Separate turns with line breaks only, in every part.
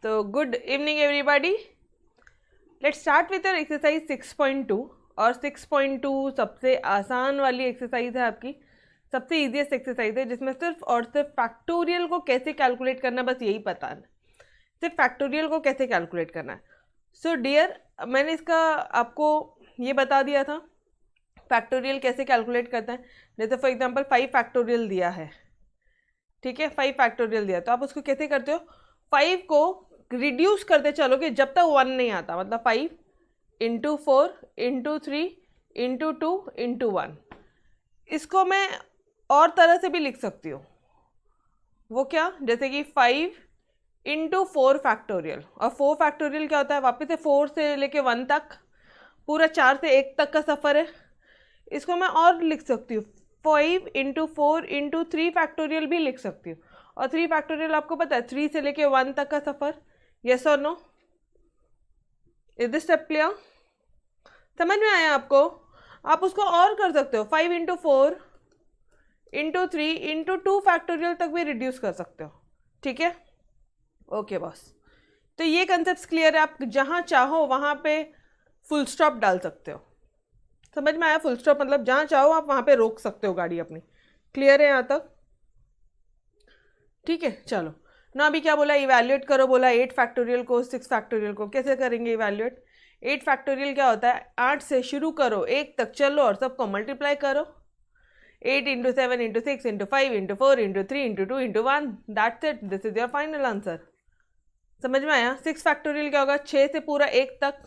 तो good evening everybody, let's start with your exercise 6.2। और 6.2 सबसे आसान वाली एक्सरसाइज है आपकी, सबसे इजीएस्ट एक्सरसाइज है, जिसमें सिर्फ और सिर्फ फैक्टोरियल को कैसे कैलकुलेट करना है बस यही पता है, सिर्फ फैक्टोरियल को कैसे कैलकुलेट करना है। सो डियर, मैंने इसका आपको ये बता दिया था फैक्टोरियल कैसे कैलकुलेट करता है। जैसे फॉर एग्जांपल 5 फैक्टोरियल दिया है, ठीक है, 5 फैक्टोरियल दिया, तो आप उसको कैसे करते हो, 5 को रिड्यूस करते चलोगे जब तक 1 नहीं आता, मतलब 5 इंटू 4 इंटू 3 इंटू 2 इंटू 1। इसको मैं और तरह से भी लिख सकती हूँ, वो क्या, जैसे कि 5 इंटू 4 फैक्टोरियल। और 4 फैक्टोरियल क्या होता है, वापस से 4 से लेके 1 तक, पूरा 4 से 1 तक का सफ़र है। इसको मैं और लिख सकती हूँ, 5 इंटू 4 इंटू 3 फैक्टोरियल भी लिख सकती हूँ। और 3 फैक्टोरियल आपको पता है 3 से लेके 1 तक का सफ़र। यस और no, is this step clear? समझ में आया आपको? आप उसको और कर सकते हो, 5 इंटू 4 इंटू 3 इंटू 2 फैक्टोरियल तक भी रिड्यूस कर सकते हो, ठीक है। ओके बॉस, तो ये कंसेप्ट क्लियर है, आप जहाँ चाहो वहाँ पे फुल स्टॉप डाल सकते हो। समझ में आया? फुल स्टॉप मतलब जहाँ चाहो आप वहाँ पे रोक सकते हो गाड़ी अपनी। क्लियर है यहाँ तक? ठीक है, चलो ना। अभी क्या बोला, इवैल्यूएट करो, बोला 8 फैक्टोरियल को 6 फैक्टोरियल को। कैसे करेंगे इवैल्यूएट? 8 फैक्टोरियल क्या होता है, 8 से शुरू करो, 1 तक चलो और सबको मल्टीप्लाई करो। 8 into 7 into 6 into 5 into 4 into 3 into 2 into 1, that's it, this is your final answer. समझ में आया? 6 फैक्टोरियल क्या होगा, 6 से पूरा 1 तक,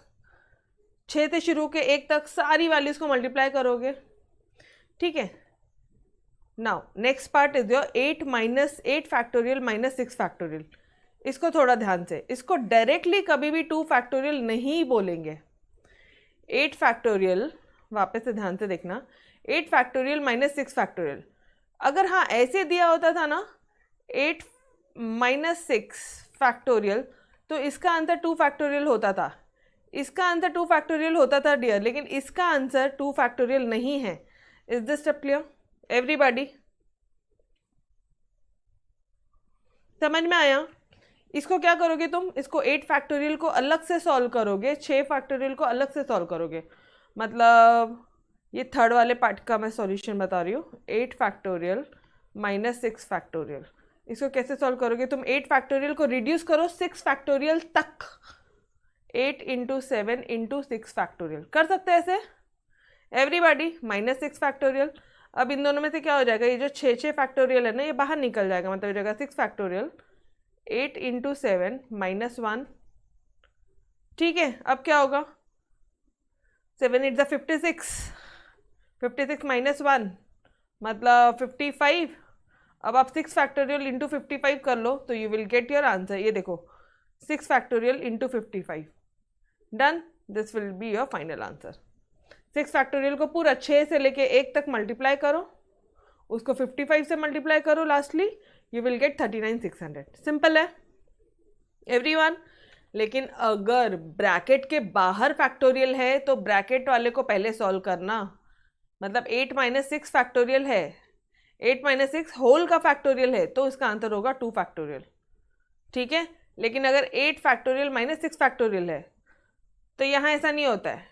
6 से शुरू के 1 तक सारी वैल्यूज को मल्टीप्लाई करोगे, ठीक है। Now next part is your 8 factorial minus 6 factorial. इसको थोड़ा ध्यान से, इसको डायरेक्टली कभी भी 2 फैक्टोरियल नहीं बोलेंगे। 8 फैक्टोरियल, वापस से ध्यान से देखना, 8 फैक्टोरियल माइनस 6 फैक्टोरियल। अगर हाँ ऐसे दिया होता था ना 8 माइनस 6 फैक्टोरियल, तो इसका आंसर 2 फैक्टोरियल होता था, इसका आंसर 2 फैक्टोरियल होता था डियर, लेकिन इसका आंसर 2 फैक्टोरियल नहीं है। Is this step clear everybody? समझ में आया? इसको क्या करोगे तुम, इसको 8 फैक्टोरियल को अलग से सॉल्व करोगे, 6 फैक्टोरियल को अलग से सॉल्व करोगे। मतलब ये थर्ड वाले पार्ट का मैं सॉल्यूशन बता रही हूँ, 8 फैक्टोरियल माइनस 6 फैक्टोरियल। इसको कैसे सॉल्व करोगे तुम, 8 फैक्टोरियल को रिड्यूस करो 6 फैक्टोरियल तक, 8 इंटू 7 इंटू 6 फैक्टोरियल। कर सकते हैं ऐसे एवरीबॉडी, माइनस 6 फैक्टोरियल। अब इन दोनों में से क्या हो जाएगा, ये जो 6 फैक्टोरियल है ना, ये बाहर निकल जाएगा, मतलब हो जाएगा 6 फैक्टोरियल 8 इंटू 7 माइनस 1, ठीक है। अब क्या होगा, 7 8 56, 56 माइनस 1 मतलब 55। अब आप 6 फैक्टोरियल इंटू 55 कर लो तो you will get your answer. ये देखो 6 factorial into 55, done, this will be your final answer. 6 factorial को पूरा 6 से लेके 1 तक मल्टीप्लाई करो, उसको 55 से मल्टीप्लाई करो, lastly you will gate 39,600। Simple है एवरीवन। लेकिन अगर ब्रैकेट के बाहर फैक्टोरियल है तो ब्रैकेट वाले को पहले सॉल्व करना। मतलब 8 माइनस 6 फैक्टोरियल है, 8 माइनस 6 होल का फैक्टोरियल है, तो इसका आंसर होगा 2 फैक्टोरियल, ठीक है। लेकिन अगर 8 फैक्टोरियल माइनस 6 फैक्टोरियल है तो यहाँ ऐसा नहीं होता है,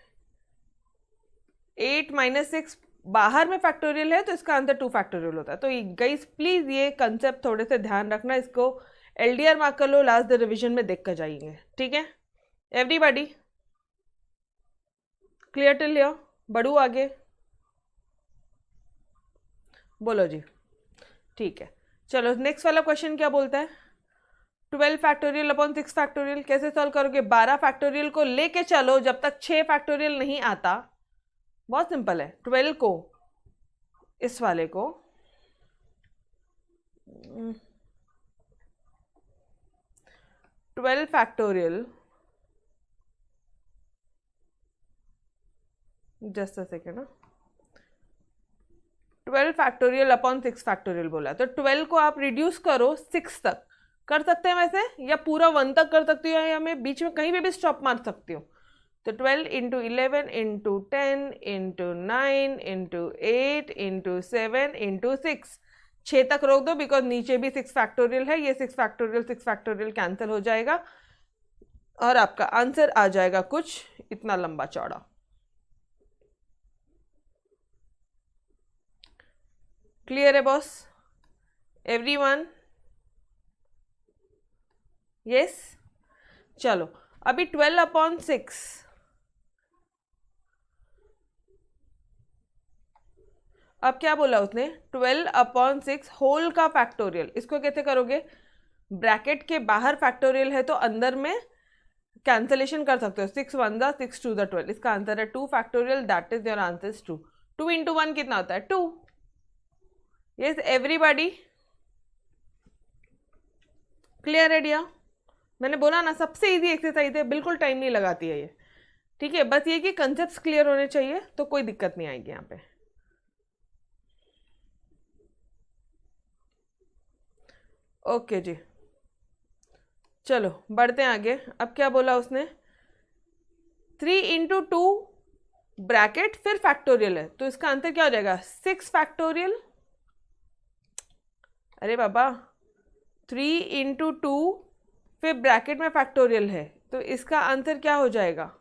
8 माइनस 6 बाहर में फैक्टोरियल है तो इसका आंसर 2 फैक्टोरियल होता है। तो गाइस प्लीज ये कंसेप्ट थोड़े से ध्यान रखना, इसको एलडीआर मार्क कर लो, लास्ट द रिवीजन में देख कर जाएंगे, ठीक है एवरीबॉडी? Clear till here? बढ़ू आगे, बोलो जी। ठीक है, चलो नेक्स्ट वाला क्वेश्चन क्या बोलता है, 12 फैक्टोरियल अपॉन 6 फैक्टोरियल कैसे सॉल्व करोगे। 12 फैक्टोरियल को लेके चलो जब तक 6 फैक्टोरियल नहीं आता। बहुत सिंपल है, 12 को, इस वाले को 12 फैक्टोरियल, जस्ट अ सेकेंड ना, 12 फैक्टोरियल अपॉन 6 फैक्टोरियल बोला, तो 12 को आप रिड्यूस करो 6 तक। कर सकते हैं वैसे, या पूरा 1 तक कर सकती हो, या मैं बीच में कहीं पे भी स्टॉप मार सकती हूँ। तो 12 into 11 into 10 into 9 into 8 into 7 into 6, 6 तक रोक दो, बिकॉज नीचे भी 6 फैक्टोरियल है, ये 6 फैक्टोरियल कैंसिल हो जाएगा। और आपका आंसर आ जाएगा कुछ इतना लंबा चौड़ा। क्लियर है बॉस? एवरीवन? यस। चलो अभी 12/6 अब क्या बोला उसने? 12/6 होल का फैक्टोरियल। इसको कैसे करोगे? ब्रैकेट के बाहर फैक्टोरियल है तो अंदर में कैंसलेशन कर सकते हो। 6 1 6 2 12। इसका आंसर है 2 factorial. That is your answer is 2। 2 into 1 कितना होता है? 2। Yes everybody? क्लियर है डियर? मैंने बोला ना सबसे इजी एक्सरसाइज है, बिल्कुल टाइम नहीं लगाती है ये। ठीक है, बस ये कि कंसेप्ट्स क्लियर होने चाहिए तो कोई दिक्कत नहीं आएगी यहाँ पे। ओके जी, चलो बढ़ते हैं आगे। अब क्या बोला उसने? 3 इंटू 2 ब्रैकेट फिर फैक्टोरियल है तो इसका आंसर क्या हो जाएगा? 6 फैक्टोरियल। अरे बाबा, 3 इंटू 2 फिर ब्रैकेट में फैक्टोरियल है तो इसका आंसर क्या हो जाएगा?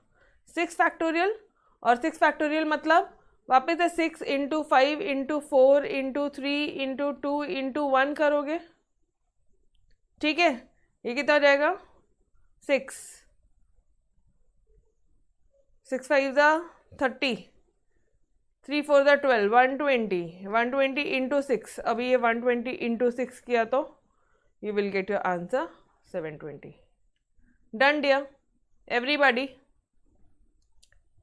6 फैक्टोरियल। और 6 फैक्टोरियल मतलब वापस से 6 into 5 into 4 into 3 into 2 into 1 करोगे। ठीक है, ये कितना हो जाएगा? 6 6 5 30 3 4 12 120 120 इंटू 6। अभी ये 120 इंटू 6 किया तो you will get your answer 720. Done dear everybody?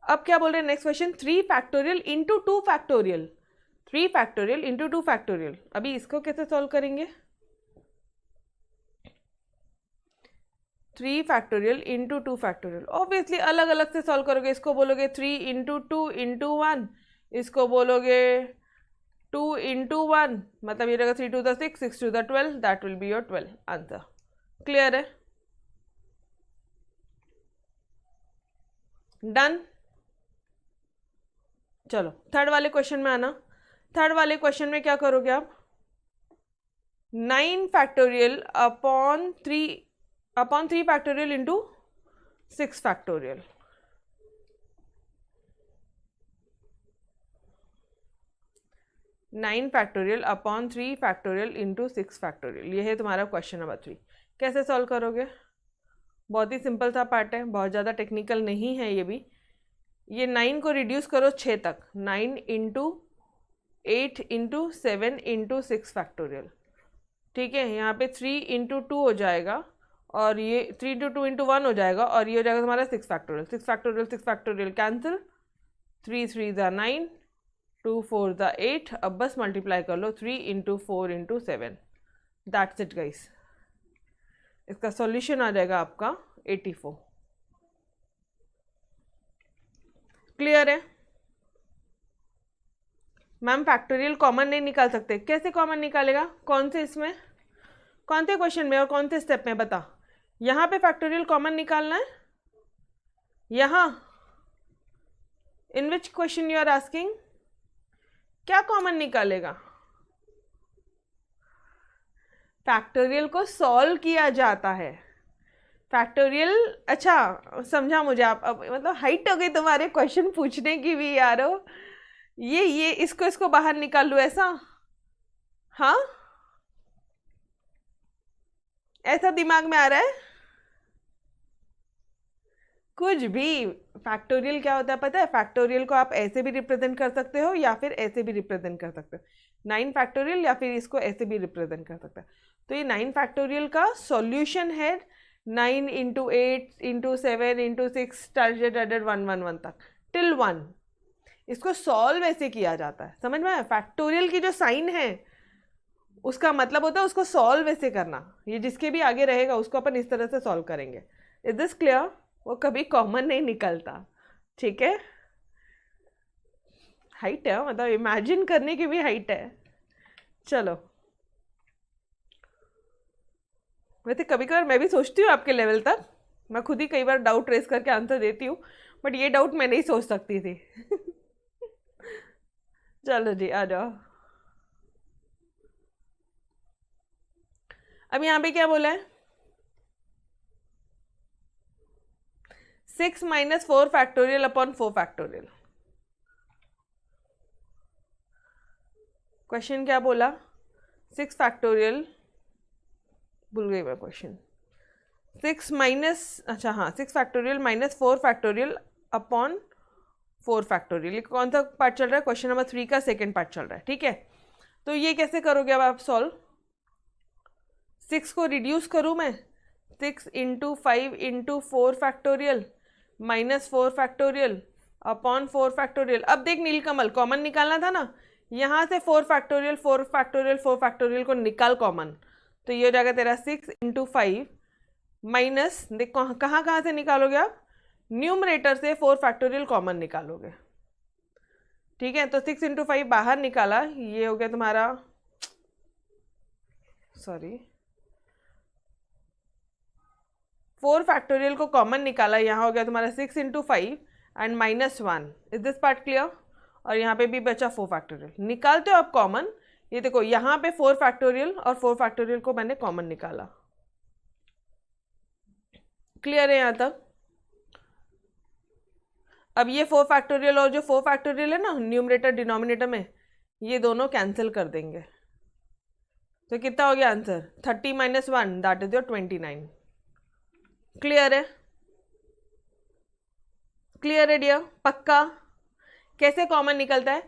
अब क्या बोल रहे हैं next question? 3 factorial into 2 factorial. 3 factorial into 2 factorial. अभी इसको कैसे सॉल्व करेंगे? 3 फैक्टोरियल इंटू 2 फैक्टोरियल ऑब्वियसली अलग अलग से सॉल्व करोगे। इसको बोलोगे 3 इंटू 2 इंटू 1, इसको बोलोगे 2 इंटू 1, मतलब ये रहेगा 3 2 6 6 2 12। That will be your 12 answer. Clear है? डन। चलो थर्ड वाले क्वेश्चन में आना। थर्ड वाले क्वेश्चन में क्या करोगे आप? 9 factorial upon 3 factorial into 6 factorial. Nine factorial upon 3 factorial into 6 factorial. ये है तुम्हारा क्वेश्चन नंबर 3। कैसे सॉल्व करोगे? बहुत ही सिंपल सा पार्ट है, बहुत ज़्यादा टेक्निकल नहीं है ये भी। ये 9 को रिड्यूस करो 6 तक। 9 इंटू 8 इंटू 7 इंटू 6 फैक्टोरियल। ठीक है, यहाँ पे 3 इंटू 2 हो जाएगा और ये 3 इंटू 2 इंटू 1 हो जाएगा और ये हो जाएगा तुम्हारा 6 फैक्टोरियल। 6 factorial 6 factorial cancel. 3 3 9 2 4 8। अब बस मल्टीप्लाई कर लो 3 into 4 into 7। That's it guys. इसका सॉल्यूशन आ जाएगा आपका 84। क्लियर है? मैम फैक्टोरियल कॉमन नहीं निकाल सकते। कैसे कॉमन निकालेगा? कौन से इसमें, कौन से क्वेश्चन में और कौन से स्टेप में बता? यहाँ पे फैक्टोरियल कॉमन निकालना है? यहाँ इन which question you are asking? क्या कॉमन निकालेगा? फैक्टोरियल को सॉल्व किया जाता है। फैक्टोरियल, अच्छा समझा मुझे। आप अब मतलब हाइट हो गई तुम्हारे क्वेश्चन पूछने की भी यारो। ये इसको बाहर निकाल लूँ ऐसा? हाँ, ऐसा दिमाग में आ रहा है? कुछ भी। फैक्टोरियल क्या होता है पता है? फैक्टोरियल को आप ऐसे भी रिप्रेजेंट कर सकते हो या फिर ऐसे भी रिप्रेजेंट कर सकते हो। 9 फैक्टोरियल या फिर इसको ऐसे भी रिप्रेजेंट कर सकते हैं। तो ये 9 फैक्टोरियल का सॉल्यूशन है 9 इंटू 8 इंटू 7 इंटू 6 1 तक टिल 1। इसको सॉल्व ऐसे किया जाता है, समझ में आया? फैक्टोरियल की जो साइन है उसका मतलब होता है उसको सॉल्व ऐसे करना। ये जिसके भी आगे रहेगा उसको अपन इस तरह से सॉल्व करेंगे। Is this clear? वो कभी कॉमन नहीं निकलता। ठीक है, हाइट है, मतलब इमेजिन करने की भी हाइट है। चलो, वैसे कभी कभार मैं भी सोचती हूँ आपके लेवल तक। मैं खुद ही कई बार डाउट रेस करके आंसर देती हूँ, बट ये डाउट मैं नहीं सोच सकती थी। चलो जी आ जाओ। अब यहाँ पे क्या बोला है? 6 minus 4 factorial upon 4 factorial. Question क्या बोला? 6 फैक्टोरियल, भूल गई मैं क्वेश्चन। 6 माइनस, अच्छा हाँ, 6 factorial minus 4 factorial upon 4 factorial. ये कौन सा पार्ट चल रहा है? क्वेश्चन नंबर 3 का सेकेंड पार्ट चल रहा है, ठीक है। तो ये कैसे करोगे अब आप सॉल्व? 6 को रिड्यूस करूँ मैं, 6 into 5 into 4 factorial minus 4 factorial upon 4 factorial. अब देख नीलकमल, कॉमन निकालना था ना, यहाँ से 4 फैक्टोरियल 4 फैक्टोरियल 4 फैक्टोरियल को निकाल कॉमन, तो ये हो जाएगा तेरा 6 इंटू 5 माइनस, देख कहाँ कहाँ से निकालोगे आप? न्यूमरेटर से 4 फैक्टोरियल कॉमन निकालोगे, ठीक है। तो 6 इंटू 5 बाहर निकाला, ये हो गया तुम्हारा, सॉरी 4 फैक्टोरियल को कॉमन निकाला, यहाँ हो गया तुम्हारा 6 into 5 and minus 1। Is this part clear? और यहाँ पे भी बचा 4 फैक्टोरियल। निकालते हो आप कॉमन, ये देखो यहाँ पे 4 फैक्टोरियल और 4 फैक्टोरियल को मैंने कॉमन निकाला। क्लियर है यहाँ तक? अब ये 4 फैक्टोरियल और जो 4 फैक्टोरियल है ना न्यूमरेटर डिनोमिनेटर में, ये दोनों कैंसिल कर देंगे, तो कितना हो गया answer? 30 minus 1 that is your 29। Clear है? क्लियर है डियर? पक्का? कैसे कॉमन निकलता है?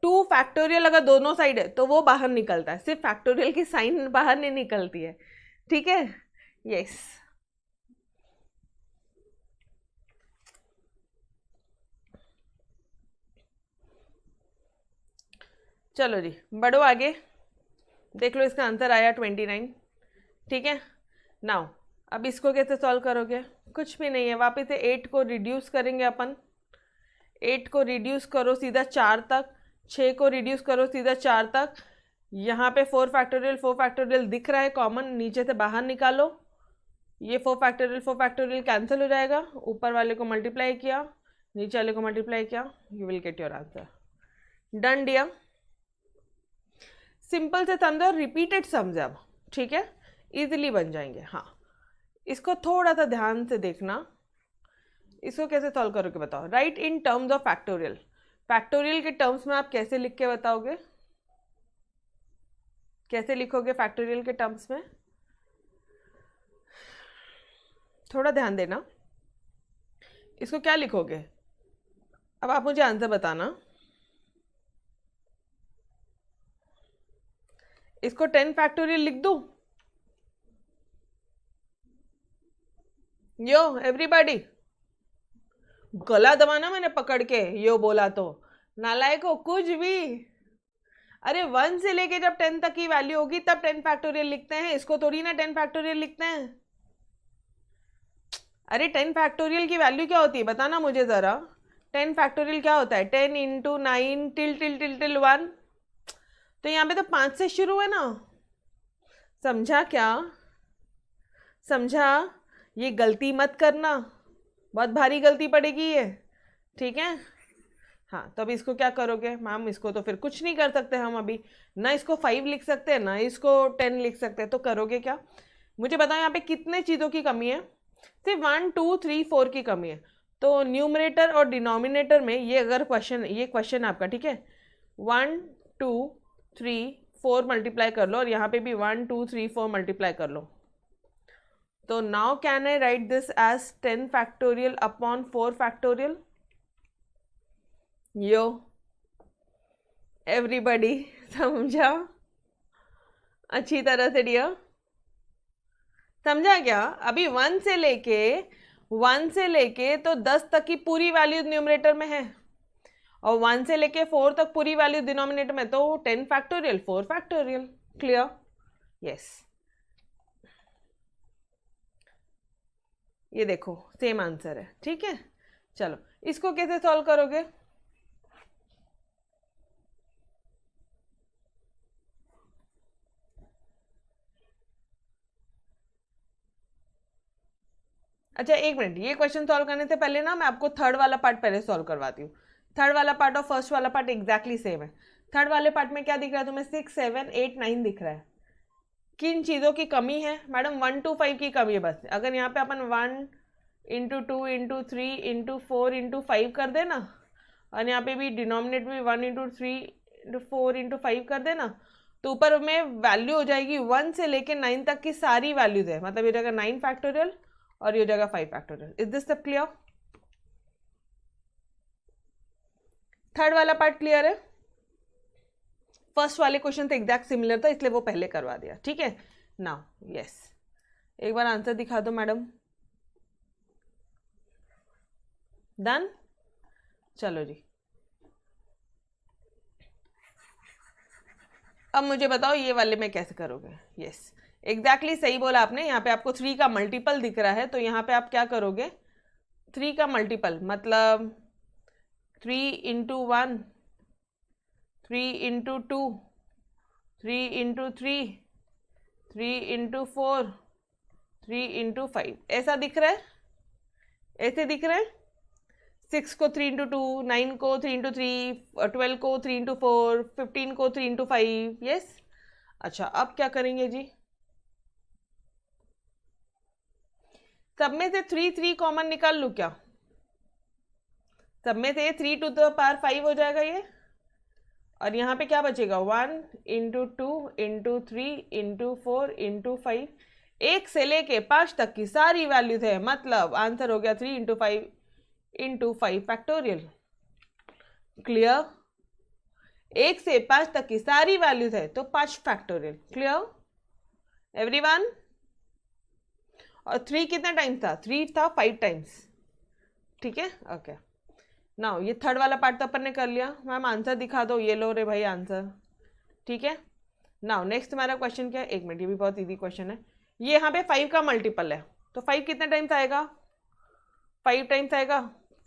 2 फैक्टोरियल अगर दोनों साइड है तो वो बाहर निकलता है, सिर्फ फैक्टोरियल की साइन बाहर नहीं निकलती है, ठीक है। यस, चलो जी बढ़ो आगे, देख लो इसका आंसर आया 29, ठीक है। नाउ अब इसको कैसे सॉल्व करोगे? कुछ भी नहीं है, वापस से 8 को रिड्यूस करेंगे अपन। 8 को रिड्यूस करो सीधा 4 तक, 6 को रिड्यूस करो सीधा 4 तक। यहाँ पे 4 फैक्टोरियल दिख रहा है कॉमन, नीचे से बाहर निकालो, ये 4 फैक्टोरियल कैंसिल हो जाएगा, ऊपर वाले को मल्टीप्लाई किया, नीचे वाले को मल्टीप्लाई किया, you will get your answer. Done dear? Simple से समझो, रिपीटेड सम्स अब, ठीक है, इजीली बन जाएंगे। हाँ, इसको थोड़ा सा ध्यान से देखना, इसको कैसे सॉल्व करोगे बताओ। Right in terms of factorial. Factorial के टर्म्स में आप कैसे लिख के बताओगे? कैसे लिखोगे फैक्टोरियल के टर्म्स में? थोड़ा ध्यान देना, इसको क्या लिखोगे? अब आप मुझे आंसर बताना। इसको 10 फैक्टोरियल लिख दूं? यो एवरीबॉडी, गला दबाना मैंने पकड़ के यो बोला तो, नालायक हो कुछ भी। अरे 1 से लेके जब 10 तक की वैल्यू होगी तब 10 फैक्टोरियल लिखते हैं, इसको थोड़ी ना 10 फैक्टोरियल लिखते हैं। अरे 10 फैक्टोरियल की वैल्यू क्या होती है बताना मुझे जरा। 10 फैक्टोरियल क्या होता है? 10 into 9 till till till till 1, तो यहाँ पे तो 5 से शुरू है ना, समझा क्या? समझा? ये गलती मत करना, बहुत भारी गलती पड़ेगी ये, ठीक है। हाँ, तो अब इसको क्या करोगे? मैम इसको तो फिर कुछ नहीं कर सकते हम अभी, ना इसको 5 लिख सकते हैं ना इसको 10 लिख सकते हैं, तो करोगे क्या? मुझे बताओ यहाँ पे कितने चीज़ों की कमी है? सिर्फ 1 2 3 4 की कमी है। तो न्यूमरेटर और डिनोमिनेटर में ये अगर क्वेश्चन, ये क्वेश्चन आपका, ठीक है, 1 2 3 4 मल्टीप्लाई कर लो, और यहाँ पे भी 1 2 3 4 मल्टीप्लाई कर लो। तो now can I write this as 10 factorial upon 4 factorial? यो एवरीबॉडी समझा अच्छी तरह से डियर? समझा क्या? अभी 1 से लेके तो 10 तक की पूरी वैल्यू न्यूमरेटर में है, और 1 से लेके 4 तक पूरी वैल्यू डिनोमिनेटर में, तो 10 फैक्टोरियल 4 फैक्टोरियल। क्लियर? यस, ये देखो सेम आंसर है, ठीक है। चलो इसको कैसे सॉल्व करोगे? अच्छा एक मिनट, ये क्वेश्चन सॉल्व करने से पहले ना मैं आपको थर्ड वाला पार्ट पहले सॉल्व करवाती हूँ। थर्ड वाला पार्ट और फर्स्ट वाला पार्ट एग्जैक्टली सेम है। थर्ड वाले पार्ट में क्या दिख रहा है तुम्हें? 6 7 8 9 दिख रहा है। किन चीज़ों की कमी है मैडम? 1 2 5 की कमी है बस। अगर यहाँ पे अपन 1 इंटू 2 इंटू 3 इंटू 4 इंटू 5 कर देना, और यहाँ पे भी डिनोमिनेट में 1 इंटू 3 इंटू 4 इंटू 5 कर देना, तो ऊपर में वैल्यू हो जाएगी 1 से लेके 9 तक की सारी वैल्यूज है, मतलब ये जगह 9 फैक्टोरियल और ये जगह 5 फैक्टोरियल। इज दिस सब क्लियर? थर्ड वाला पार्ट क्लियर है? फर्स्ट वाले क्वेश्चन तो एग्जैक्ट सिमिलर था, इसलिए वो पहले करवा दिया, ठीक है। नाउ यस, एक बार आंसर दिखा दो मैडम। डन, चलो जी। अब मुझे बताओ ये वाले में कैसे करोगे। यस, एग्जैक्टली सही बोला आपने। यहाँ पे आपको 3 का मल्टीपल दिख रहा है, तो यहाँ पे आप क्या करोगे, 3 का मल्टीपल मतलब 3 into 1, 3 into 2, 3 into 3, 3 into 4, 3 into 5, ऐसा दिख रहा है, ऐसे दिख रहा है। 6 को 3 इंटू 2, 9 को 3 इंटू 3, 12 को 3 इंटू 4, 15 को 3 इंटू 5। यस, अच्छा अब क्या करेंगे जी, सब में से 3 कॉमन निकाल लूँ क्या? सब में से 3 टू द पावर 5 हो जाएगा ये, और यहाँ पे क्या बचेगा 1 इंटू 2 इंटू 3 इंटू 4 इंटू 5, 1 से लेके 5 तक की सारी वैल्यूज है, मतलब आंसर हो गया 3 इंटू 5 फैक्टोरियल। क्लियर? 1 से 5 तक की सारी वैल्यूज है तो 5 फैक्टोरियल। Clear everyone? और 3 कितना टाइम्स था? 3 था 5 टाइम्स, ठीक है। ओके, नाउ ये थर्ड वाला पार्ट तो अपन ने कर लिया। मैम आंसर दिखा दो, ये लो रे भाई आंसर, ठीक है। नाउ नेक्स्ट हमारा क्वेश्चन क्या है, एक मिनट, ये भी बहुत इजी क्वेश्चन है। ये यहाँ पे 5 का मल्टीपल है, तो 5 कितने टाइम्स आएगा? 5 टाइम्स आएगा।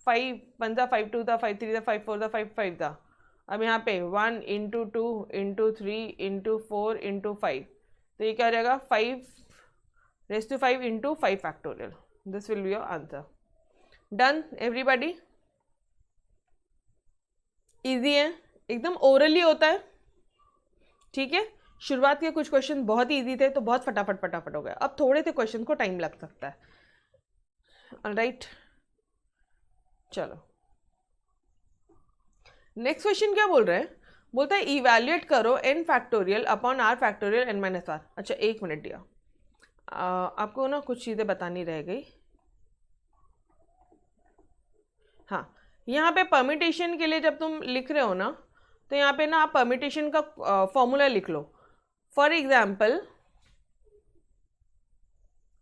5 1 था, 5 2 था, 5 3 था, 5 4 था, 5 5 था। अब यहाँ पे 1 इंटू 2 इंटू 3 इंटू 4 इंटू 5, तो ये क्या हो जाएगा 5⁵ into 5 factorial. This will be your answer. Done everybody? Easy है एकदम, ओरली होता है, ठीक है। शुरुआत के कुछ क्वेश्चन बहुत ही इजी थे, तो बहुत फटाफट हो गए। अब थोड़े से क्वेश्चन को टाइम लग सकता है। ऑलराइट, चलो नेक्स्ट क्वेश्चन क्या बोल रहे हैं, बोलता है इवैल्यूएट करो n factorial upon r factorial n minus r। अच्छा एक मिनट दिया, आपको ना कुछ चीज़ें बतानी रह गई। हाँ, यहाँ पे परमिटेशन के लिए जब तुम लिख रहे हो ना, तो यहाँ पे ना आप परमिटेशन का फॉर्मूला लिख लो। फॉर एग्जाम्पल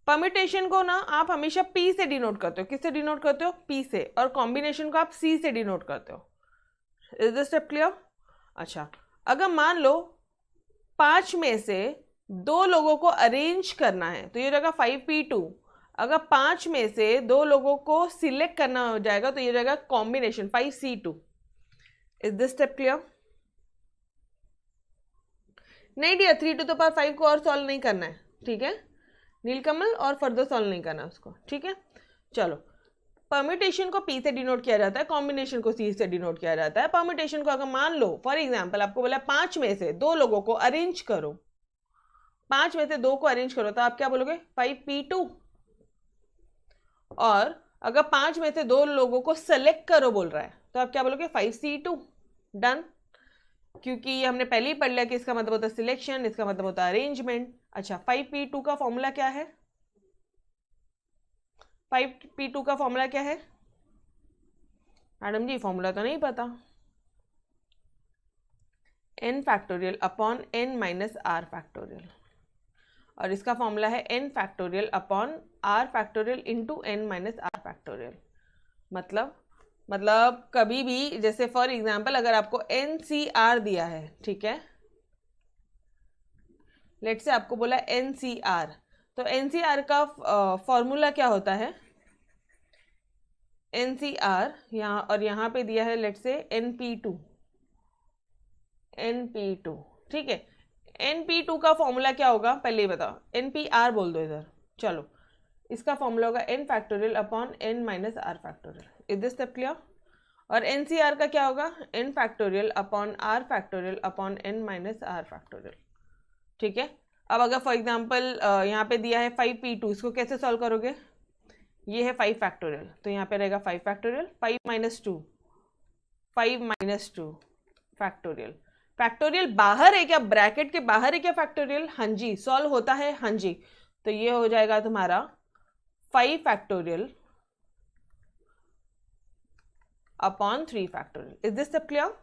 परमिटेशन को ना आप हमेशा P से डिनोट करते हो। किससे डिनोट करते हो? P से। और कॉम्बिनेशन को आप C से डिनोट करते हो। Is this step clear? अच्छा, अगर मान लो 5 में से 2 लोगों को अरेंज करना है, तो ये रहेगा 5P2। अगर 5 में से 2 लोगों को सिलेक्ट करना हो जाएगा, तो ये रहेगा combination 5C2। Is this step clear? नहीं डियर, 3 टू द पावर 5 को और सॉल्व नहीं करना है, ठीक है नीलकमल, और फर्दर सॉल्व नहीं करना उसको, ठीक है। चलो, परम्यूटेशन को P से डिनोट किया जाता है, कॉम्बिनेशन को C से डिनोट किया जाता है। परम्यूटेशन को अगर मान लो फॉर एग्जांपल आपको बोला 5 में से 2 लोगों को अरेंज करो, 5 में से 2 को अरेंज करो, तो आप क्या बोलोगे 5P2। और अगर 5 में से 2 लोगों को सेलेक्ट करो बोल रहा है, तो आप क्या बोलोगे 5C2। डन, क्योंकि हमने पहले ही पढ़ लिया कि इसका मतलब होता है सिलेक्शन, इसका मतलब होता है अरेंजमेंट। अच्छा, 5P2 का फॉर्मूला क्या है? 5P2 का फॉर्मूला क्या है मैडम जी? फॉर्मूला तो नहीं पता। n factorial upon n minus R factorial, और इसका फॉर्मूला है n factorial upon r factorial into n minus R factorial. मतलब कभी भी, जैसे फॉर एग्जाम्पल अगर आपको NCR दिया है, ठीक है, लेट से आपको बोला NCR, तो NCR का फॉर्मूला क्या होता है? NCR यहाँ, और यहाँ पे दिया है लेट से NP2, ठीक है। NP2 का फॉर्मूला क्या होगा पहले ही बताओ, NPR बोल दो इधर। चलो, इसका फॉर्मूला होगा n factorial upon n minus R factorial. Is this step clear? और NCR का क्या होगा? n factorial upon r factorial upon n minus R factorial, ठीक है। अब अगर फॉर एग्जांपल यहाँ पे दिया है 5P2, इसको कैसे सॉल्व करोगे? ये है 5 फैक्टोरियल, तो यहाँ पे रहेगा 5 factorial, 5 minus 2, 5 minus 2 factorial. Factorial बाहर है क्या, ब्रैकेट के बाहर है क्या फैक्टोरियल? हाँ जी, सॉल्व होता है, हाँ जी। तो ये हो जाएगा तुम्हारा 5 factorial upon 3 factorial. Is this सब क्लियर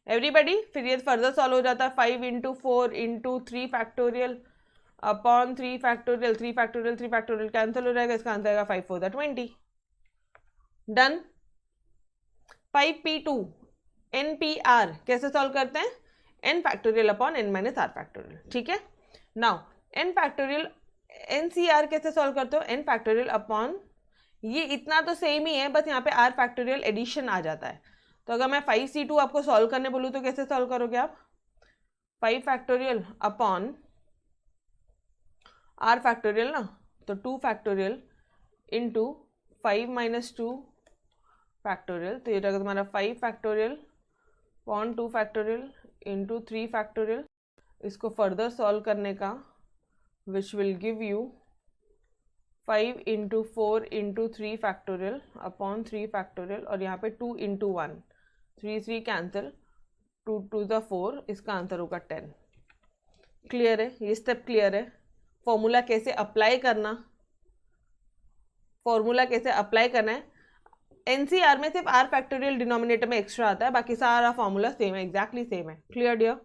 एवरीबडी? फिर ये फर्दर सॉल्व हो जाता है 5 into 4 into 3 factorial upon 3 factorial, 3 factorial 3 factorial cancel हो जाएगा, इसका आंसर आएगा 5 4 20। डन। 5p2 npr कैसे सॉल्व करते हैं? n factorial upon n minus R factorial, ठीक है। नाउ n फैक्टोरियल ncr कैसे सॉल्व करते हो? n फैक्टोरियल अपॉन, ये इतना तो सेम ही है, बस यहाँ पे r फैक्टोरियल एडिशन आ जाता है। तो अगर मैं 5c2 आपको सॉल्व करने बोलूँ तो कैसे सॉल्व करोगे आप? 5 फैक्टोरियल अपॉन r फैक्टोरियल ना, तो 2 फैक्टोरियल इंटू 5 माइनस 2 फैक्टोरियल, तो ये रहेगा तुम्हारा 5 factorial upon 2 factorial into 3 factorial. इसको फर्दर सॉल्व करने का which will give you 5 into 4 into 3 factorial upon 3 factorial, और यहाँ पे 2 इंटू 1, 3 3 कैंसिल, 2 2 ज़ा 4, इसका आंसर होगा 10। क्लियर है? ये स्टेप क्लियर है? फॉर्मूला कैसे अप्लाई करना, फॉर्मूला कैसे अप्लाई करना है। एनसीआर में सिर्फ आर फैक्टोरियल डिनोमिनेटर में एक्स्ट्रा आता है, बाकी सारा फॉर्मूला सेम है, एग्जैक्टली सेम है। Clear dear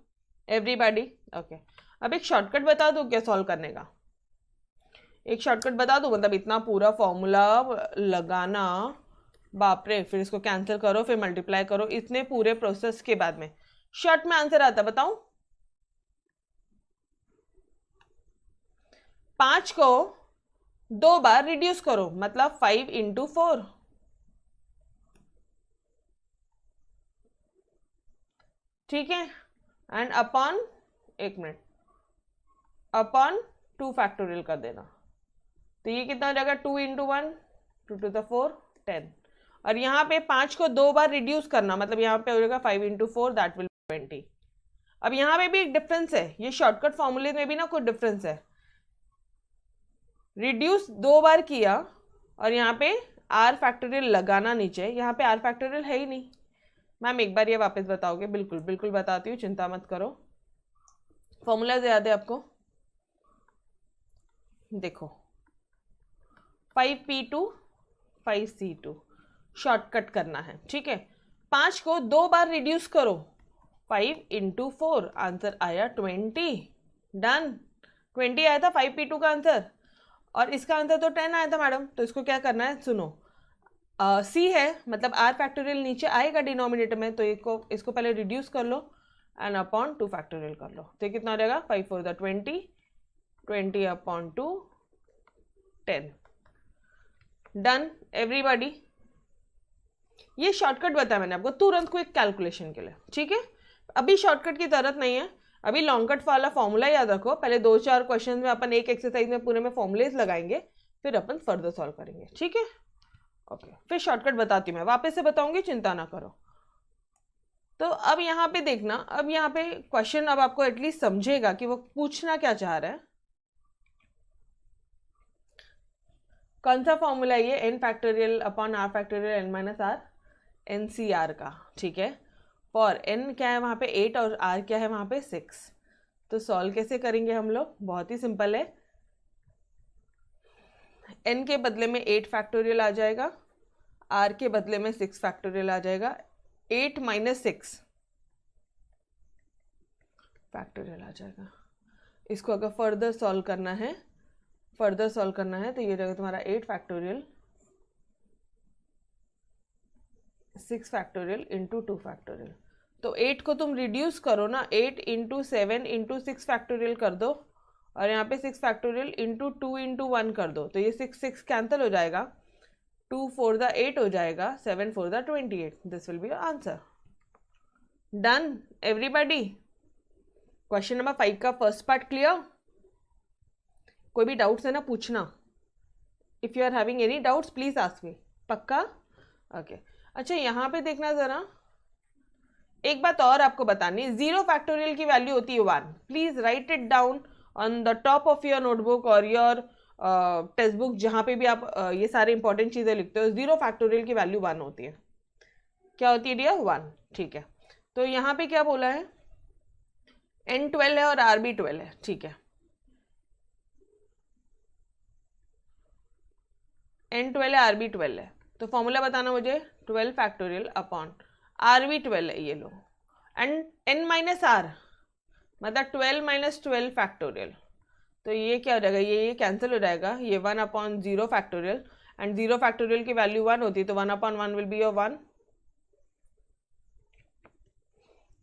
everybody? ओके, अब एक शॉर्टकट बता दूं क्या सॉल्व करने का? एक शॉर्टकट बता दूं, मतलब इतना पूरा फॉर्मूला लगाना, बाप रे, फिर इसको कैंसिल करो, फिर मल्टीप्लाई करो, इतने पूरे प्रोसेस के बाद में शॉर्ट में आंसर आता, बताऊं? 5 को 2 बार रिड्यूस करो, मतलब 5 इंटू 4, ठीक है, एंड अपॉन, एक मिनट, अपॉन 2 फैक्टोरियल कर देना। तो ये कितना हो जाएगा? 2 इंटू 1, 2 टू द 4 10, और यहाँ पे 5 को 2 बार रिड्यूस करना, मतलब यहाँ पे हो जाएगा 5 इंटू 4 दैट विल 20। अब यहाँ पे भी एक डिफरेंस है, ये शॉर्टकट फॉर्मूले में भी ना कुछ डिफरेंस है। रिड्यूस 2 बार किया और यहाँ पे आर फैक्टोरियल लगाना नीचे, यहाँ पे आर फैक्टोरियल है ही नहीं। मैम एक बार ये वापस बताओगे? बिल्कुल बिल्कुल बताती हूँ, चिंता मत करो। फॉर्मूला याद है आपको? देखो 5p2 5c2 शॉर्टकट करना है, ठीक है। 5 को 2 बार रिड्यूस करो, 5 इंटू 4, आंसर आया 20। डन, 20 आया था 5p2 का आंसर, और इसका आंसर तो 10 आया था मैडम। तो इसको क्या करना है, सुनो, सी है, मतलब आर फैक्टोरियल नीचे आएगा डिनोमिनेटर में, तो इसको पहले रिड्यूस कर लो एंड अपॉन 2 फैक्टोरियल कर लो, तो कितना हो जाएगा? 5 4 20, 20 अपॉन 2 10। Done everybody? ये शॉर्टकट बताया मैंने आपको तुरंत क्विक कैलकुलेशन के लिए, ठीक है। अभी शॉर्टकट की जरूरत नहीं है, अभी लॉन्ग कट वाला फॉर्मूला याद रखो। पहले 2-4 क्वेश्चन में अपन एक एक्सरसाइज में पूरे में फॉर्मूलेज लगाएंगे, फिर अपन फर्दर सॉल्व करेंगे, ठीक है। ओके, फिर शॉर्टकट बताती हूँ मैं, वापस से बताऊंगी, चिंता ना करो। तो अब यहाँ पे देखना, अब यहाँ पे क्वेश्चन अब आपको एटलीस्ट समझेगा कि वो पूछना क्या चाह रहा है। कौन सा फॉर्मूला है ये? N factorial upon R factorial N minus R, NCR का, ठीक है। फॉर एन क्या है वहाँ पे 8 और आर क्या है वहाँ पे 6। तो सॉल्व कैसे करेंगे हम लोग? बहुत ही सिंपल है, n के बदले में 8 फैक्टोरियल आ जाएगा, r के बदले में 6 फैक्टोरियल आ जाएगा, 8 माइनस 6 फैक्टोरियल आ जाएगा। इसको अगर फर्दर सॉल्व करना है, तो ये रहेगा तुम्हारा 8 फैक्टोरियल 6 फैक्टोरियल इंटू 2 फैक्टोरियल। तो 8 को तुम रिड्यूस करो ना, 8 इंटू 7 इंटू 6 फैक्टोरियल कर दो, और यहाँ पे 6 फैक्टोरियल इंटू 2 इंटू 1 कर दो, तो ये 6 कैंसिल हो जाएगा, 2 4 8 हो जाएगा, 7 4 28। This will be your answer. Done everybody? Question number 5 का फर्स्ट पार्ट क्लियर? कोई भी डाउट्स है ना, पूछना। If you are having any doubts please ask me. पक्का? ओके अच्छा, यहाँ पे देखना जरा, एक बात और आपको बतानी, 0 फैक्टोरियल की वैल्यू होती है 1। Please right it down on the top of your notebook or your text book जहाँ पे भी आप ये सारे इंपॉर्टेंट चीज़ें लिखते हो, 0 फैक्टोरियल की वैल्यू 1 होती है। क्या होती है डियर? 1। ठीक है, तो यहाँ पे क्या बोला है? N12 है और RB12 है। ठीक है, N12 है, RB12 है, तो फॉर्मूला बताना मुझे। 12 फैक्टोरियल अपॉन RB12 है ये लो, एंड N माइनस आर मतलब 12 माइनस 12 फैक्टोरियल, तो ये क्या हो जाएगा? ये कैंसिल हो जाएगा, ये 1 अपॉन 0 फैक्टोरियल, एंड 0 फैक्टोरियल की वैल्यू 1 होती है, तो 1 अपॉन 1 will be your 1।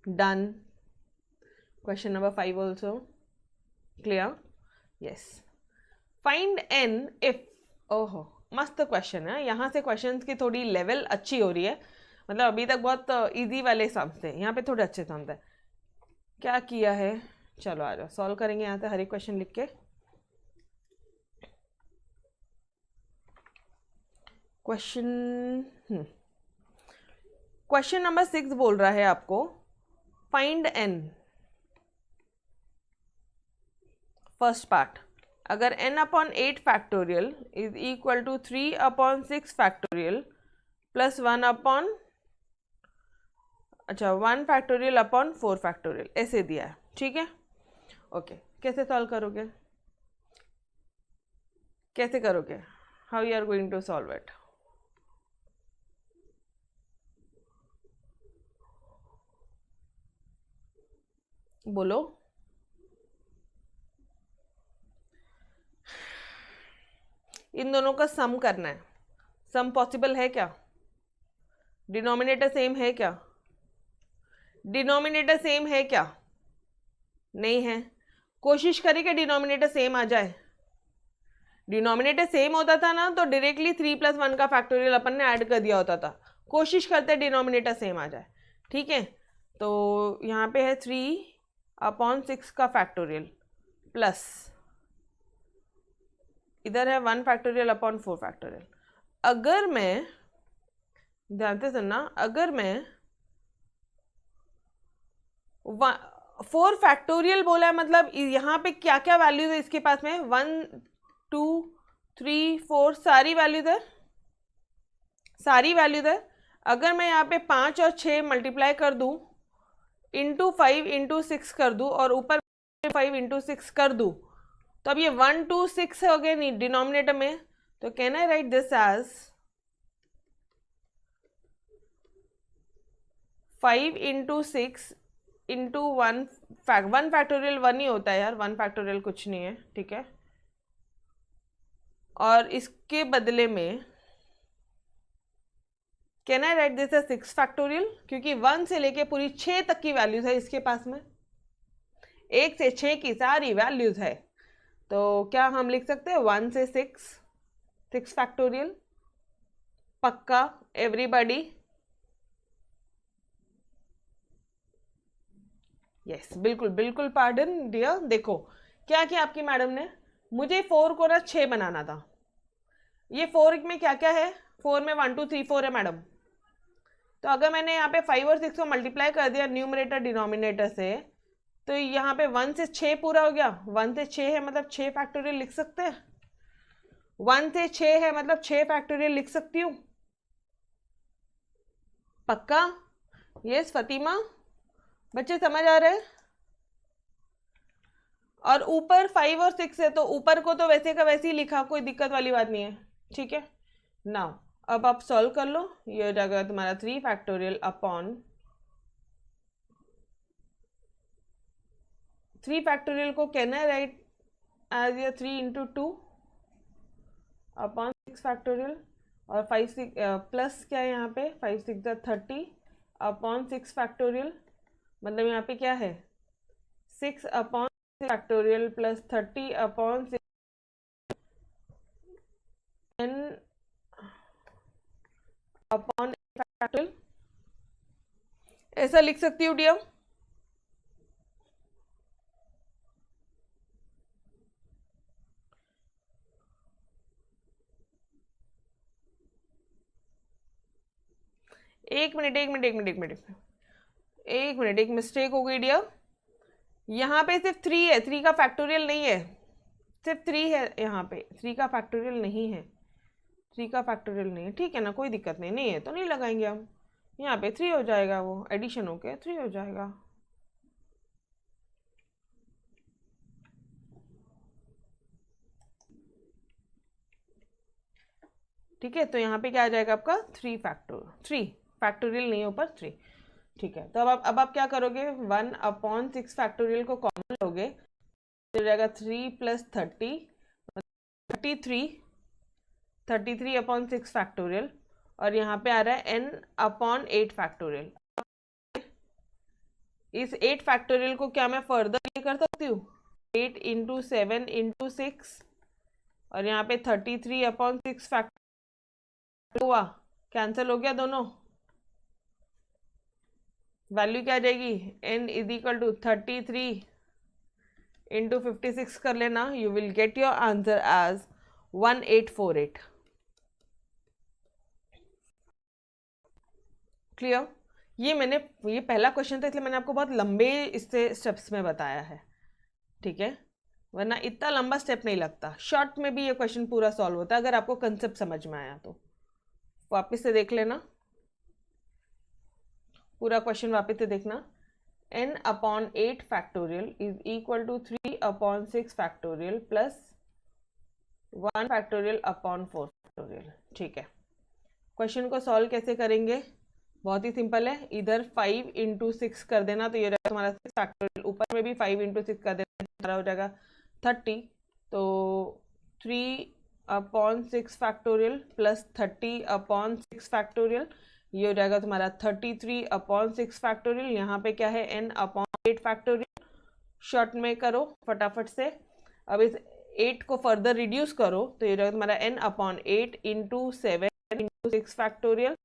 Done. Question number 5 also clear? Yes. Find n if, ओहो मस्त क्वेश्चन है, यहाँ से क्वेश्चंस की थोड़ी लेवल अच्छी हो रही है, मतलब अभी तक बहुत इजी वाले सम्स थे, यहाँ पे थोड़े अच्छे सम्स है। क्या किया है? चलो आ जाओ, सॉल्व करेंगे यहाँ से हर एक क्वेश्चन लिख के। क्वेश्चन नंबर 6 बोल रहा है आपको फाइंड n। फर्स्ट पार्ट, अगर n अपॉन 8 फैक्टोरियल इज इक्वल टू 3 अपॉन 6 फैक्टोरियल प्लस 1 अपॉन 1 फैक्टोरियल अपॉन 4 फैक्टोरियल, ऐसे दिया है। ठीक है, ओके। कैसे सॉल्व करोगे? कैसे करोगे? How you are going to solve it? बोलो। इन दोनों का सम करना है। सम पॉसिबल है क्या? डिनोमिनेटर सेम है क्या? डिनोमिनेटर सेम है क्या? नहीं है। कोशिश करें कि डिनोमिनेटर सेम आ जाए। डिनोमिनेटर सेम होता था ना तो डायरेक्टली 3 + 1 का फैक्टोरियल अपन ने ऐड कर दिया होता था। कोशिश करते डिनोमिनेटर सेम आ जाए। ठीक है, तो यहाँ पे है 3 अपॉन 6 का फैक्टोरियल प्लस इधर है 1 फैक्टोरियल अपॉन 4 फैक्टोरियल। अगर मैं, ध्यान से सुनना, अगर मैं 4 फैक्टोरियल बोला है मतलब यहाँ पे क्या क्या वैल्यूज है इसके पास में? 1 2 3 4 सारी वैल्यूज है, सारी वैल्यूज है। अगर मैं यहाँ पे 5 और 6 मल्टीप्लाई कर दूँ इंटू 5 इंटू 6 कर दूँ और ऊपर 5 इंटू 6 कर दूँ, तो अब ये 1 2 6 हो गए नहीं डिनोमिनेटर में, तो can I write this as 5 into 6 into 1 factorial 1 ही होता है यार, 1 फैक्टोरियल कुछ नहीं है। ठीक है, और इसके बदले में can I write this as 6 factorial, क्योंकि 1 से लेके पूरी 6 तक की वैल्यूज है इसके पास में, 1 से 6 की सारी वैल्यूज है। तो क्या हम लिख सकते हैं 1 से 6 फैक्टोरियल? पक्का एवरीबॉडी? यस, बिल्कुल बिल्कुल। पार्डन डियर, देखो क्या किया आपकी मैडम ने, मुझे 4 को ना 6 बनाना था। ये 4 में क्या क्या है? 4 में 1 2 3 4 है मैडम। तो अगर मैंने यहाँ पे 5 और 6 को मल्टीप्लाई कर दिया न्यूमरेटर डिनोमिनेटर से, तो यहाँ पे 1 से 6 पूरा हो गया। 1 से 6 है मतलब 6 फैक्टोरियल लिख सकते हैं। 1 से 6 है मतलब 6 फैक्टोरियल लिख सकती हूँ। पक्का? यस फतिमा, बच्चे समझ आ रहे हैं? और ऊपर 5 और 6 है तो ऊपर को तो वैसे का वैसे ही लिखा, कोई दिक्कत वाली बात नहीं है। ठीक है, नाउ अब आप सॉल्व कर लो, ये हो जाएगा तुम्हारा 3 फैक्टोरियल अपॉन 3 फैक्टोरियल को कहना है राइट एज ये 3 इंटू 2 अपॉन 6 फैक्टोरियल, और 5 6 प्लस क्या है यहाँ पे 5 6 30 अपॉन 6 फैक्टोरियल, मतलब यहाँ पे क्या है 6 upon factorial plus 30 upon 6 upon factorial. ऐसा लिख सकती हूँ डियर? एक मिनट, एक मिस्टेक हो गई डियर। यहाँ पे सिर्फ 3 है, 3 का फैक्टोरियल नहीं है। सिर्फ 3 है यहाँ पे, 3 का फैक्टोरियल नहीं है, 3 का फैक्टोरियल नहीं है, ठीक है ना, कोई दिक्कत नहीं, नहीं है तो नहीं लगाएंगे हम, यहाँ पे 3 हो जाएगा, वो एडिशन होके 3 हो जाएगा। ठीक है, तो यहाँ पे क्या आ जाएगा आपका 3 फैक्टोरियल नहीं ऊपर 3। ठीक है, तो अब आप क्या करोगे, 1/6 फैक्टोरियल को कॉमन लोगे तो हो जाएगा 3 + 30, 33/6 फैक्टोरियल, और यहाँ पे आ रहा है n/8 फैक्टोरियल। इस 8 फैक्टोरियल को क्या मैं फर्दर ये कर सकती हूँ, 8 × 7 × 6, और यहाँ पे 33/6 फैक्टोरियल हुआ, कैंसिल हो गया दोनों, वैल्यू क्या आ जाएगी, n = 33 × 56 कर लेना, you will get your answer as 1848। Clear? ये पहला क्वेश्चन था, इसलिए मैंने आपको बहुत लंबे इससे स्टेप्स में बताया है, ठीक है, वरना इतना लंबा स्टेप नहीं लगता, शॉर्ट में भी ये क्वेश्चन पूरा सॉल्व होता है अगर आपको कंसेप्ट समझ में आया तो। वापस से देख लेना, पूरा क्वेश्चन वापस से देखना, n/8 factorial is equal to 3/6 factorial plus 1 factorial upon 4 factorial. ठीक है, क्वेश्चन को सॉल्व कैसे करेंगे, बहुत ही सिंपल है, इधर 5 × 6 कर देना तो ये रहेगा तुम्हारा 6 फैक्टोरियल, ऊपर में भी 5 × 6 कर देना तुम्हारा हो जाएगा 30, तो 3/6 फैक्टोरियल प्लस 30/6 फैक्टोरियल, ये हो जाएगा तुम्हारा 33/6 फैक्टोरियल। यहाँ पे क्या है, n/8 फैक्टोरियल, शॉर्ट में करो फटाफट से। अब इस 8 को फर्दर रिड्यूस करो तो ये हो जाएगा तुम्हारा n/8 × 7 × 6 factorial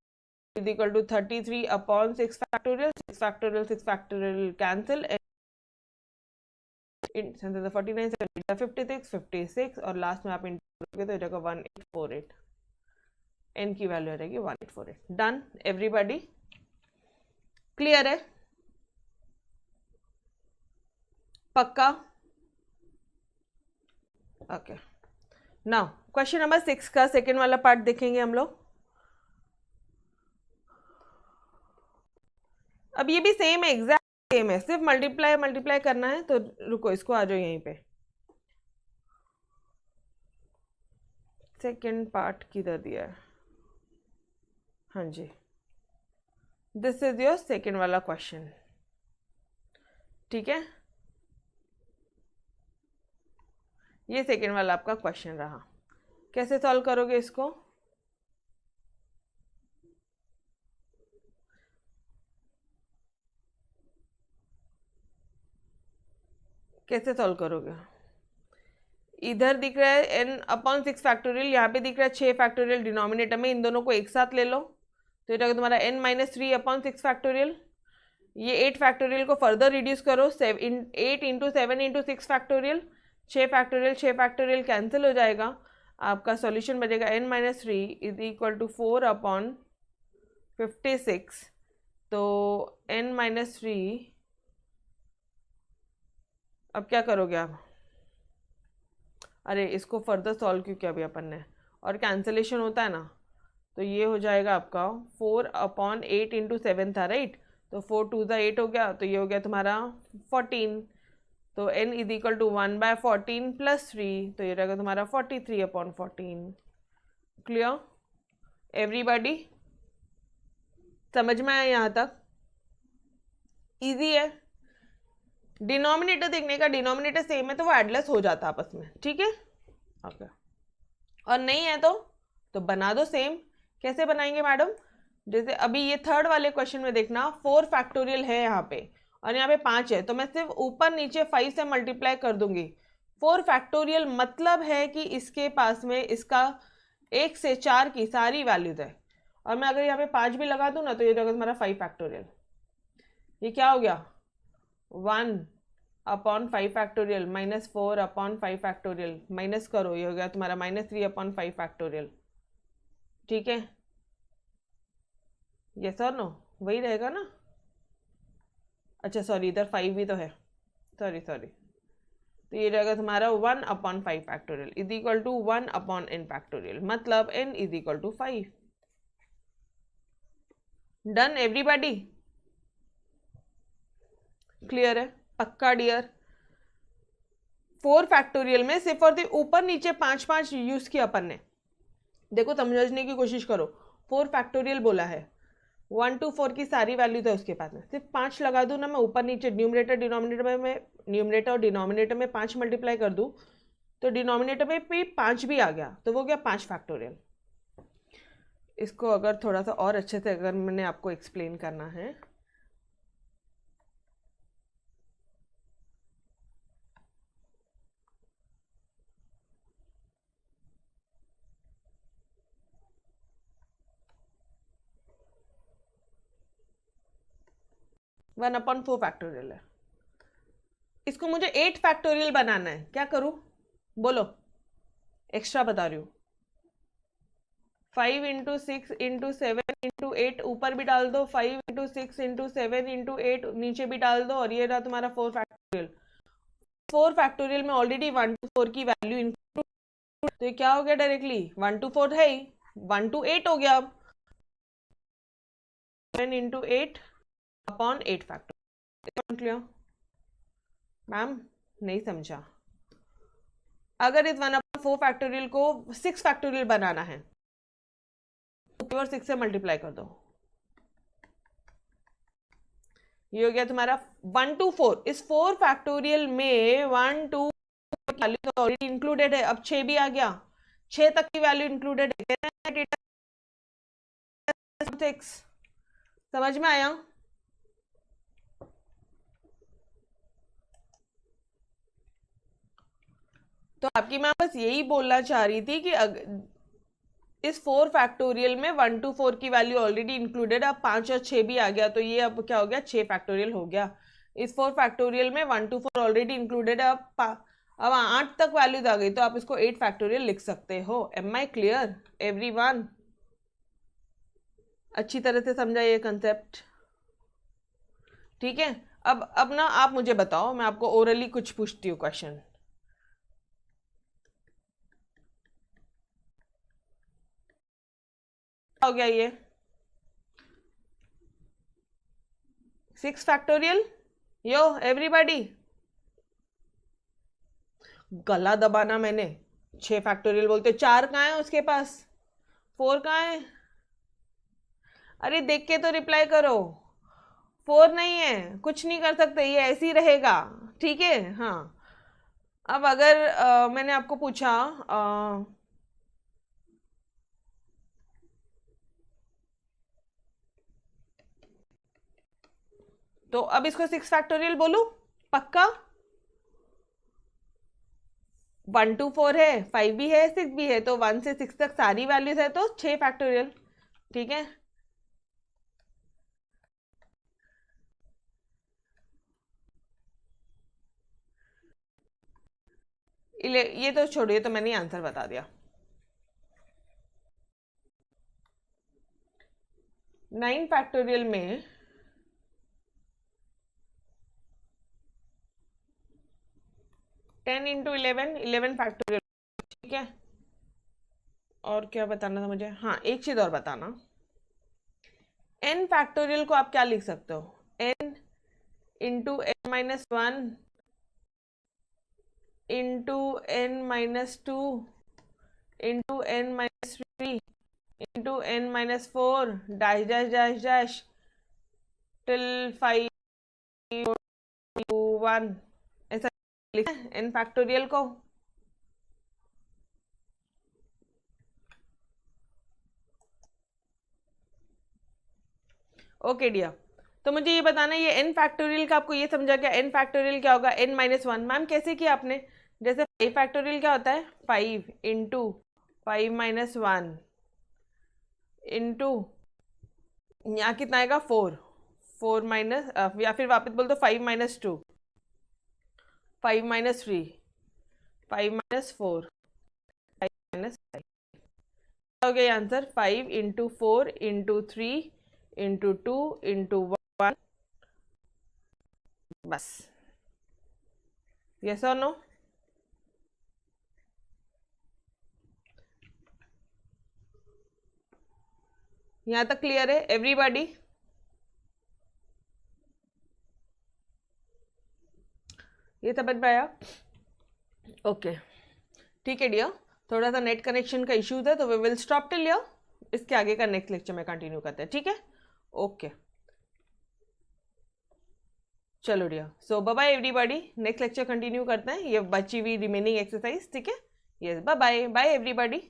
is equal to 33/6 factorial, 6 factorial, 6 factorial cancel, and 49, 56, 56, और लास्ट में आप इंटू करोगे तो हो जाएगा 1848, n की वैल्यू आ जाएगी 1848। डन एवरीबॉडी, क्लियर है, पक्का? ओके, नाउ क्वेश्चन नंबर 6 का सेकेंड वाला पार्ट देखेंगे हम लोग। अब ये भी सेम है, एग्जैक्ट सेम है, सिर्फ मल्टीप्लाई करना है, तो रुको इसको आ जाओ यहीं पे, सेकेंड पार्ट किधर दिया है, हाँ जी, दिस इज योर सेकेंड वाला क्वेश्चन, ठीक है, ये सेकेंड वाला आपका क्वेश्चन रहा। कैसे सॉल्व करोगे इसको, कैसे सॉल्व करोगे, इधर दिख रहा है n/6 फैक्टोरियल, यहाँ पे दिख रहा है 6 फैक्टोरियल डिनोमिनेटर में, इन दोनों को एक साथ ले लो तो ये तुम्हारा n-3/6 फैक्टोरियल, ये 8 फैक्टोरियल को फर्दर रिड्यूस करो, 8 × 7 × 6 फैक्टोरियल, 6 फैक्टोरियल कैंसिल हो जाएगा, आपका सॉल्यूशन बचेगा n-3 = 4/56, तो n-3, अब क्या करोगे आप, अरे इसको फर्दर सॉल्व क्यों किया अभी अपन ने, और कैंसिलेशन होता है ना, तो ये हो जाएगा आपका 4/8 × 7 था, राइट, तो 4 2 8 हो गया, तो ये हो गया तुम्हारा 14, तो n = 1/14 + 3, तो ये रहेगा तुम्हारा 43/14। क्लियर एवरीबॉडी, समझ में आया यहाँ तक? इजी है, डिनोमिनेटर देखने का, डिनोमिनेटर सेम है तो वो एडलेस हो जाता है आपस में, ठीक है, ओके, और नहीं है तो बना दो सेम। कैसे बनाएंगे मैडम, जैसे अभी ये थर्ड वाले क्वेश्चन में देखना 4 फैक्टोरियल है यहाँ पे और यहाँ पे 5 है, तो मैं सिर्फ ऊपर नीचे 5 से मल्टीप्लाई कर दूंगी। 4 फैक्टोरियल मतलब है कि इसके पास में इसका 1 से 4 की सारी वैल्यूज है, और मैं अगर यहाँ पे 5 भी लगा दूँ ना तो ये रहेगा तुम्हारा 5 फैक्टोरियल, ये क्या हो गया 1/5 फैक्टोरियल -4/5 फैक्टोरियल, माइनस करो ये हो गया तुम्हारा -3/5 फैक्टोरियल, ठीक है, यस और नो, वही रहेगा ना, अच्छा सॉरी इधर 5 भी तो है, सॉरी तो ये रहेगा तुम्हारा 1/5 factorial is equal to 1/n factorial, मतलब n is equal to 5। Done everybody? Clear है? पक्का डियर? 4 फैक्टोरियल में सिर्फ और सिर्फ ऊपर नीचे 5 यूज किया अपन ने। देखो समझने की कोशिश करो, 4 फैक्टोरियल बोला है, 1 to 4 की सारी वैल्यू था उसके पास में, सिर्फ 5 लगा दूं ना मैं ऊपर नीचे, न्यूमरेटर और डिनोमिनेटर में 5 मल्टीप्लाई कर दूं तो डिनोमिनेटर में भी 5 भी आ गया, तो वो गया 5 फैक्टोरियल। इसको अगर थोड़ा सा और अच्छे से अगर मैंने आपको एक्सप्लेन करना है, वन अपॉन 4 फैक्टोरियल है, इसको मुझे 8 फैक्टोरियल बनाना है, क्या करूं बोलो? एक्स्ट्रा बता रही हूँ, 5 इंटू 6 इंटू 7 इंटू 8 ऊपर भी डाल दो, 5 इंटू 6 इंटू 7 इंटू 8 नीचे भी डाल दो, और ये रहा तुम्हारा 4 फैक्टोरियल। 4 फैक्टोरियल में ऑलरेडी 1 to 4 की वैल्यू इंक्लूड, तो ये क्या हो गया डायरेक्टली 1 to 4 है ही, 1 to 8 हो गया। अब 7 इंटू 8 अपॉन 8 फैक्टोरियल। मैम नहीं समझा? अगर इस 1/4 फैक्टोरियल को 6 फैक्टोरियल बनाना है और 6 से मल्टीप्लाई कर दो, ये हो गया तुम्हारा 1 to 4। इस 4 फैक्टोरियल में 1 to वैल्यू तो ऑलरेडी इंक्लूडेड है, अब 6 भी आ गया, 6 तक की वैल्यू इंक्लूडेड है, 6 समझ में आया? तो आपकी मैं बस यही बोलना चाह रही थी कि इस 4 फैक्टोरियल में 1 to 4 की वैल्यू ऑलरेडी इंक्लूडेड, अब 5 और 6 भी आ गया, तो ये अब क्या हो गया 6 फैक्टोरियल हो गया। इस 4 फैक्टोरियल में 1 to 4 ऑलरेडी इंक्लूडेड है, अब 8 तक वैल्यूज आ गई, तो आप इसको 8 फैक्टोरियल लिख सकते हो। Am I clear everyone? अच्छी तरह से समझा ये कंसेप्ट? ठीक है, अब ना आप मुझे बताओ, मैं आपको ओरली कुछ पूछती हूँ क्वेश्चन। हो गया ये 6 फैक्टोरियल, यो एवरीबॉडी? गला दबाना मैंने, 6 फैक्टोरियल बोलते, 4 कहाँ है उसके पास, 4 कहाँ है? अरे देख के तो रिप्लाई करो, 4 नहीं है, कुछ नहीं कर सकते, ये ऐसे ही रहेगा, ठीक है? हाँ, अब अगर मैंने आपको पूछा तो अब इसको 6 फैक्टोरियल बोलूं पक्का? 1 to 4 है, 5 भी है, 6 भी है, तो 1 से 6 तक सारी वैल्यूज है, तो 6 फैक्टोरियल, ठीक है? ये तो छोड़िए, तो मैंने आंसर बता दिया। 9 फैक्टोरियल में 10 इंटू 11 फैक्टोरियल, ठीक है? और क्या बताना था मुझे? हाँ, एक चीज और बताना, n फैक्टोरियल को आप क्या लिख सकते हो? n into n-1 into n-2 into n-3 into n-4 dash dash dash dash till 5 1, ऐसा लिखा है n फैक्टोरियल को। ओके डियर, तो मुझे ये बताना है, ये n फैक्टोरियल का आपको ये समझा क्या? n फैक्टोरियल क्या होगा? n-1। मैम कैसे किया आपने? जैसे 5 फैक्टोरियल क्या होता है? 5 इंटू 5-1 इंटू यहाँ कितना आएगा? 4 माइनस, या फिर वापस बोल दो 5-2, 5-3, 5-4, 5-5 हो गया answer. 5 into 4 into 3 into 2 into 1, बस। यस और नो? यहाँ तक क्लियर है एवरीबॉडी? ये समझ में आया? ओके ठीक है डियर, थोड़ा सा नेट कनेक्शन का इश्यूज है तो we will stop till here. इसके आगे का नेक्स्ट लेक्चर में कंटिन्यू करते हैं, ठीक है? ओके चलो dear, so bye bye everybody, next lecture continue करते हैं ये बची हुई रिमेनिंग एक्सरसाइज, ठीक है? Yes bye bye bye everybody.